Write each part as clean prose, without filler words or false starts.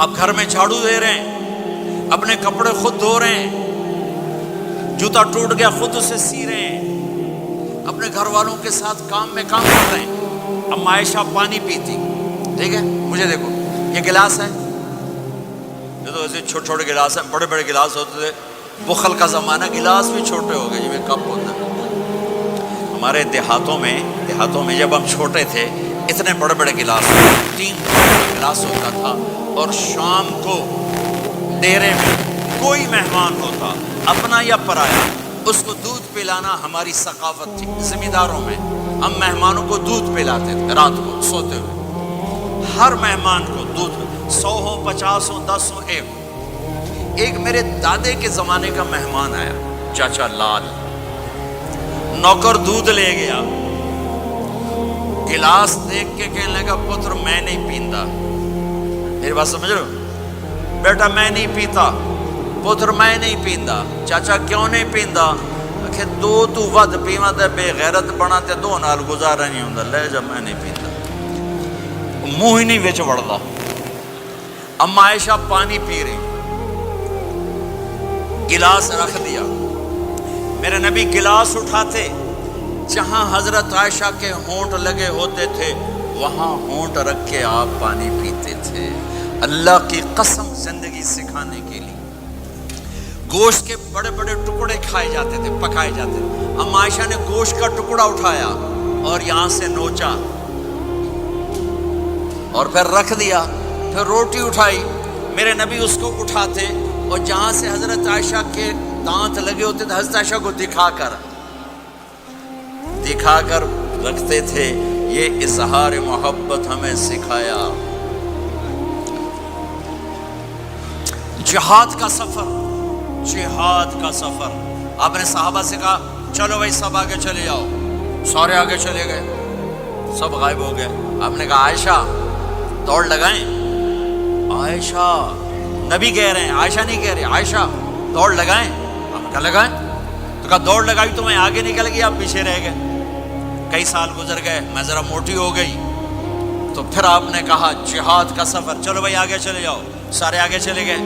آپ گھر میں جھاڑو دے رہے ہیں، اپنے کپڑے خود دھو رہے ہیں، جوتا ٹوٹ گیا خود اسے سی رہے ہیں، اپنے گھر والوں کے ساتھ کام میں کام کر رہے ہیں۔ اب عائشہ پانی پیتی، ٹھیک ہے، مجھے دیکھو یہ گلاس ہے، یہ تو ایسے چھوٹے چھوٹے گلاس ہیں، بڑے بڑے گلاس ہوتے تھے، بخل کا زمانہ، گلاس بھی چھوٹے ہو گئے، یہ کپ ہوتا ہے۔ ہمارے دیہاتوں میں جب ہم چھوٹے تھے اتنے بڑے بڑے گلاس، 3 گلاس ہوتا تھا، اور شام کو ڈیرے میں کوئی مہمان ہوتا اپنا یا پرایا، اس کو دودھ پلانا ہماری ثقافت تھی۔ ذمہ داروں میں ہم مہمانوں کو دودھ پلاتے تھے رات کو سوتے ہوئے، ہر مہمان کو دودھ، 100 ہو 50 ہو 10 ہو 1 ہو۔ ایک میرے دادے کے زمانے کا مہمان آیا، چاچا لال، نوکر دودھ لے گیا، گلاس دیکھ کے کہنے لگا پتر میں نہیں پیندا، میری بات سمجھ رہے ہو؟ بیٹا میں نہیں پیتا، پتر میں نہیں پیندا۔ چاچا کیوں نہیں پیندا؟ کہ دو تو ود پیواں تے بے غیرت بنا تے دو نال گزارا نہیں ہوندا، لے جا میں نہیں پیندا، منہ ہی نہیں وچ وڑدا۔ اما عائشہ پانی پی رہی، گلاس رکھ دیا، میرے نبی گلاس اٹھاتے، جہاں حضرت عائشہ کے ہونٹ لگے ہوتے تھے وہاں ہونٹ رکھ کے آپ پانی پیتے تھے۔ اللہ کی قسم، زندگی سکھانے کے لیے۔ گوشت کے بڑے بڑے ٹکڑے کھائے جاتے تھے، پکائے جاتے تھے، اما عائشہ نے گوشت کا ٹکڑا اٹھایا اور یہاں سے نوچا اور پھر رکھ دیا، پھر روٹی اٹھائی، میرے نبی اس کو اٹھاتے اور جہاں سے حضرت عائشہ کے دانت لگے ہوتے تھے حضرت عائشہ کو دکھا کر رکھتے تھے۔ یہ اظہار محبت ہمیں سکھایا۔ جہاد کا سفر، آپ نے صحابہ سے کہا چلو بھائی سب آگے چلے جاؤ، سارے آگے چلے گئے، سب غائب ہو گئے۔ آپ نے کہا عائشہ دوڑ لگائیں، عائشہ، نبی کہہ رہے ہیں، عائشہ نہیں کہہ رہے، عائشہ دوڑ لگائیں۔ آپ نے کہا لگائیں، تو کہا دوڑ لگائی تو میں آگے نکل گئی، آپ پیچھے رہ گئے، کئی سال گزر گئے، میں ذرا موٹی ہو گئی، تو پھر آپ نے کہا جہاد کا سفر، چلو بھائی آگے چلے جاؤ، سارے آگے چلے گئے۔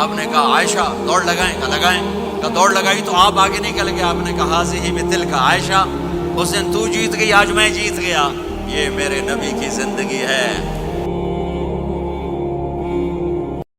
آپ نے کہا عائشہ دوڑ لگائیں، کہا لگائیں، کہا دوڑ لگائی تو آپ آگے نکل گئے۔ آپ نے کہا حاضی مثل کا، عائشہ اس دن تو جیت گئی، آج میں جیت گیا۔ یہ میرے نبی کی زندگی ہے۔